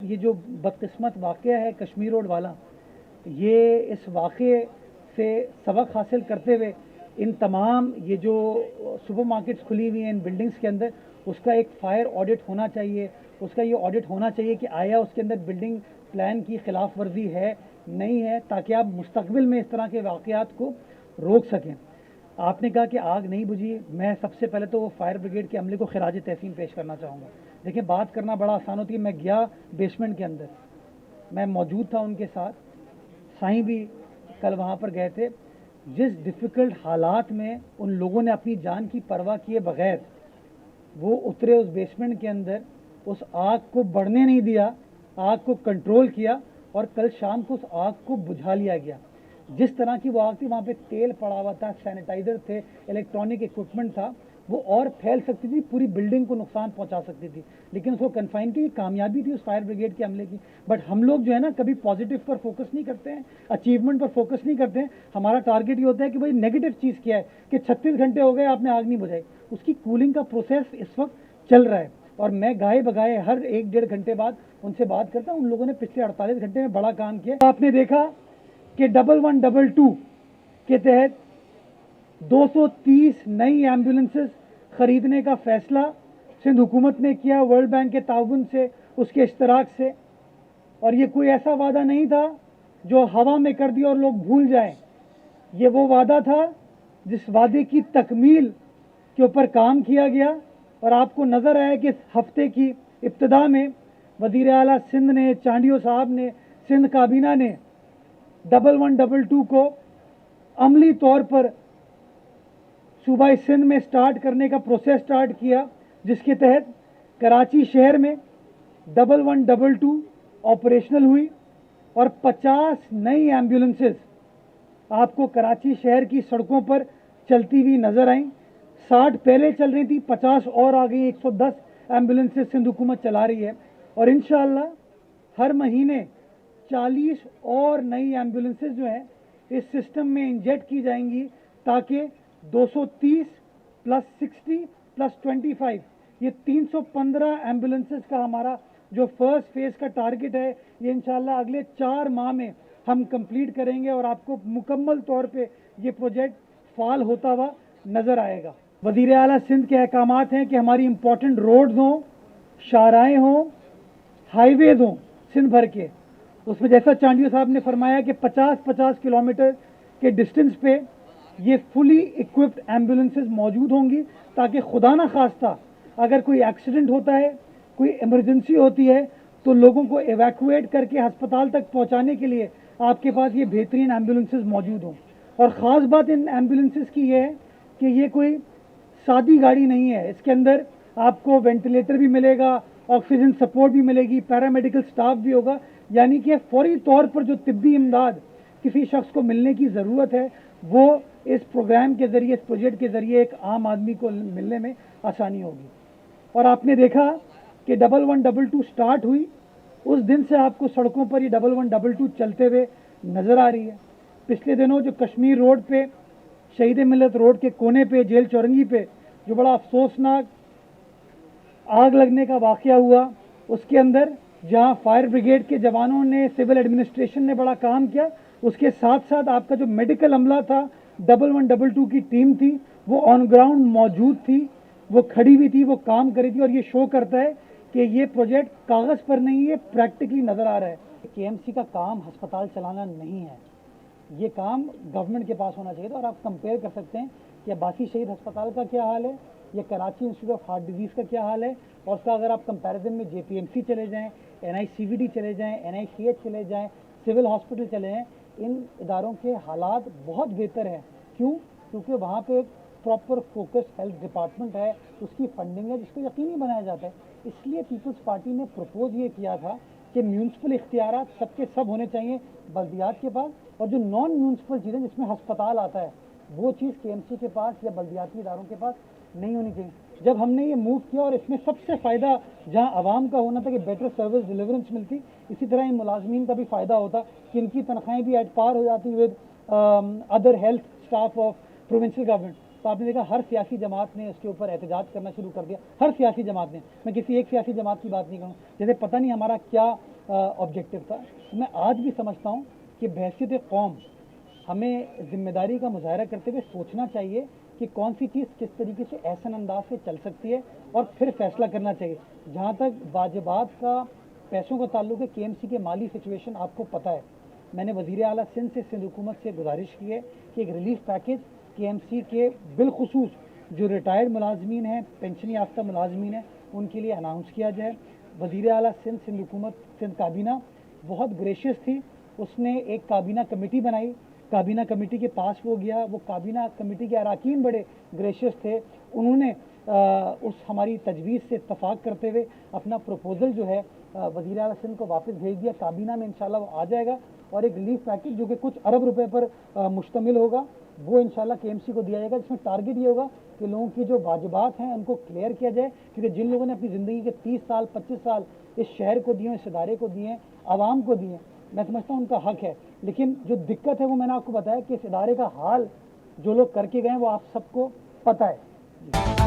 یہ جو بدقسمت واقعہ ہے کشمیر روڈ والا، یہ اس واقعے سے سبق حاصل کرتے ہوئے ان تمام یہ جو سپر مارکیٹس کھلی ہوئی ہیں ان بلڈنگس کے اندر، اس کا ایک فائر آڈٹ ہونا چاہیے. اس کا یہ آڈٹ ہونا چاہیے کہ آیا اس کے اندر بلڈنگ پلان کی خلاف ورزی ہے نہیں ہے، تاکہ آپ مستقبل میں اس طرح کے واقعات کو روک سکیں. آپ نے کہا کہ آگ نہیں بجھی. میں سب سے پہلے تو وہ فائر بریگیڈ کے عملے کو خراج تحسین پیش کرنا چاہوں گا. دیکھیں، بات کرنا بڑا آسان ہوتی ہے. میں گیا بیسمنٹ کے اندر، میں موجود تھا ان کے ساتھ، سائیں بھی کل وہاں پر گئے تھے. جس ڈیفیکلٹ حالات میں ان لوگوں نے اپنی جان کی پرواہ کیے بغیر وہ اترے اس بیسمنٹ کے اندر، اس آگ کو بڑھنے نہیں دیا، آگ کو کنٹرول کیا، اور کل شام کو اس آگ کو بجھا لیا گیا. جس طرح کی وہ آگ تھی، وہاں پہ تیل پڑا ہوا تھا، سینیٹائزر تھے، الیکٹرانک ایکوپمنٹ تھا، وہ اور پھیل سکتی تھی، پوری بلڈنگ کو نقصان پہنچا سکتی تھی. لیکن اس کو کنفائن کی کامیابی تھی اس فائر بریگیڈ کے عملے کی. بٹ ہم لوگ جو ہے نا کبھی پازیٹیو پر فوکس نہیں کرتے ہیں، اچیومنٹ پر فوکس نہیں کرتے ہیں. ہمارا ٹارگیٹ یہ ہوتا ہے کہ بھائی نیگیٹو چیز کیا ہے کہ 36 گھنٹے ہو گئے آپ نے آگ نہیں بجھائی. اس کی کولنگ کا پروسیس اس وقت چل رہا ہے، اور میں گائے بگائے ہر 1-1.5 گھنٹے بعد ان سے بات کرتا ہوں. ان لوگوں نے پچھلے 48 گھنٹے میں بڑا کام کیا. آپ نے دیکھا کہ 1122 کے تحت 230 نئی ایمبولینسز خریدنے کا فیصلہ سندھ حکومت نے کیا، ورلڈ بینک کے تعاون سے، اس کے اشتراک سے. اور یہ کوئی ایسا وعدہ نہیں تھا جو ہوا میں کر دیا اور لوگ بھول جائیں. یہ وہ وعدہ تھا جس وعدے کی تکمیل کے اوپر کام کیا گیا. اور آپ کو نظر آیا کہ اس ہفتے کی ابتدا میں وزیر اعلیٰ سندھ نے، چانڈیو صاحب نے، سندھ کابینہ نے 1122 کو عملی طور پر صوبہ سندھ میں سٹارٹ کرنے کا پروسیس سٹارٹ کیا، جس کے تحت کراچی شہر میں 1122 آپریشنل ہوئی، اور 50 نئی ایمبولینسز آپ کو کراچی شہر کی سڑکوں پر چلتی ہوئی نظر آئیں. 60 پہلے چل رہی تھی، 50 اور آ گئی. 110 ایمبولینسز سندھ حکومت چلا رہی ہے، اور انشاءاللہ ہر مہینے 40 اور نئی ایمبولینسز جو ہیں اس سسٹم میں انجیکٹ کی جائیں گی، تاکہ 230 + 60 + 25 یہ 315 ایمبولینسز کا ہمارا جو فرسٹ فیز کا ٹارگٹ ہے، یہ انشاءاللہ اگلے 4 ماہ میں ہم کمپلیٹ کریں گے، اور آپ کو مکمل طور پہ یہ پروجیکٹ فعال ہوتا ہوا نظر آئے گا. وزیر اعلیٰ سندھ کے احکامات ہیں کہ ہماری امپورٹنٹ روڈز ہوں، شاہراہیں ہوں، ہائی ویز ہوں سندھ بھر کے. اس میں جیسا چانڈیو صاحب نے فرمایا کہ 50 کلومیٹر کے ڈسٹنس پہ یہ فلی اکوپڈ ایمبولینسز موجود ہوں گی، تاکہ خدا نہ خواستہ اگر کوئی ایکسیڈنٹ ہوتا ہے، کوئی ایمرجنسی ہوتی ہے، تو لوگوں کو ایویکویٹ کر کے ہسپتال تک پہنچانے کے لیے آپ کے پاس یہ بہترین ایمبولینسز موجود ہوں. اور خاص بات ان ایمبولینسز کی یہ ہے کہ یہ کوئی سادی گاڑی نہیں ہے. اس کے اندر آپ کو وینٹیلیٹر بھی ملے گا، آکسیجن سپورٹ بھی ملے گی، پیرامیڈیکل سٹاف بھی ہوگا. یعنی کہ فوری طور پر جو طبی امداد کسی شخص کو ملنے کی ضرورت ہے، وہ اس پروگرام کے ذریعے، اس پروجیکٹ کے ذریعے ایک عام آدمی کو ملنے میں آسانی ہوگی. اور آپ نے دیکھا کہ 1122 سٹارٹ ہوئی، اس دن سے آپ کو سڑکوں پر یہ 1122 چلتے ہوئے نظر آ رہی ہے. پچھلے دنوں جو کشمیر روڈ پہ، شہید ملت روڈ کے کونے پہ، جیل چورنگی پہ جو بڑا افسوسناک آگ لگنے کا واقعہ ہوا، اس کے اندر جہاں فائر بریگیڈ کے جوانوں نے، سول ایڈمنسٹریشن نے بڑا کام کیا، اس کے ساتھ ساتھ آپ کا جو میڈیکل عملہ تھا، 1122 کی ٹیم تھی، وہ آن گراؤنڈ موجود تھی، وہ کھڑی ہوئی تھی، وہ کام کری تھی. اور یہ شو کرتا ہے کہ یہ پروجیکٹ کاغذ پر نہیں ہے، پریکٹیکلی نظر آ رہا ہے. کے ایم سی کا کام ہسپتال چلانا نہیں ہے، یہ کام گورنمنٹ کے پاس ہونا چاہیے تھا. اور آپ کمپیئر کر سکتے ہیں کہ عباسی شہید ہسپتال کا کیا حال ہے، یا Karachi institute of heart disease کا کیا حال ہے. اور اس کا اگر آپ کمپیریزن میں جے پی ایم سی چلے جائیں، این آئی سی وی ڈی چلے جائیں، این آئی سی ایچ چلے جائیں، سول ہاسپٹل چلے جائیں، ان اداروں کے حالات بہت بہتر ہیں. کیوں؟ کیونکہ وہاں پہ ایک پراپر فوکس ہیلتھ ڈپارٹمنٹ ہے، اس کی فنڈنگ ہے، جس کو یقینی بنایا جاتا ہے. اس لیے پیپلز پارٹی نے پروپوز یہ کیا تھا کہ میونسپل اختیارات سب کے سب ہونے چاہیے بلدیات کے پاس، اور جو نان میونسپل چیزیں جس میں ہسپتال آتا ہے، وہ چیز کے ایم سی کے پاس یا بلدیاتی اداروں کے پاس نہیں ہونی چاہیے. جب ہم نے یہ موو کیا، اور اس میں سب سے فائدہ جہاں عوام کا ہونا تھا کہ بیٹر سروس ڈیلیورنس ملتی، اسی طرح ان ملازمین کا بھی فائدہ ہوتا کہ ان کی تنخواہیں بھی ایٹ پار ہو جاتی with other health staff of provincial government. تو آپ نے دیکھا ہر سیاسی جماعت نے اس کے اوپر احتجاج کرنا شروع کر دیا, ہر سیاسی جماعت نے. میں کسی ایک سیاسی جماعت کی بات نہیں کروں, جیسے پتہ نہیں ہمارا کیا آبجیکٹو تھا. میں آج بھی سمجھتا ہوں کہ بحیثیت قوم ہمیں ذمہ داری کا مظاہرہ کرتے ہوئے سوچنا چاہیے کہ کون سی چیز کس طریقے سے احسن انداز سے چل سکتی ہے اور پھر فیصلہ کرنا چاہیے. جہاں تک واجبات کا پیسوں کا تعلق ہے, کے ایم سی کے مالی سچویشن آپ کو پتہ ہے. میں نے وزیر اعلیٰ سندھ حکومت سے گزارش کی ہے کہ ایک ریلیف پیکیج کے ایم سی کے بالخصوص جو ریٹائرڈ ملازمین ہیں, پینشن یافتہ ملازمین ہیں, ان کے لیے اناؤنس کیا جائے. وزیر اعلیٰ سندھ حکومت, سندھ کابینہ بہت گریشیس تھی. اس نے ایک کابینہ کمیٹی بنائی, کابینہ کمیٹی کے پاس وہ گیا, وہ کابینہ کمیٹی کے اراکین بڑے گریشیس تھے. انہوں نے اس ہماری تجویز سے اتفاق کرتے ہوئے اپنا پروپوزل جو ہے وزیر اعلیٰ سندھ کو واپس بھیج دیا. کابینہ میں انشاءاللہ وہ آ جائے گا اور ایک ریلیف پیکیج جو کہ کچھ ارب روپے پر مشتمل ہوگا وہ انشاءاللہ کے ایم سی کو دیا جائے گا, جس میں ٹارگٹ یہ ہوگا کہ لوگوں کی جو واجبات ہیں ان کو کلیئر کیا جائے. کیونکہ جن لوگوں نے اپنی زندگی کے 30 سال 25 سال اس شہر کو دیے, اس ادارے کو دیے, عوام کو دیے, میں سمجھتا ہوں ان کا حق ہے. لیکن جو دقت ہے وہ میں نے آپ کو بتایا کہ اس ادارے کا حال جو لوگ کر کے گئے ہیں وہ آپ سب کو پتہ ہے.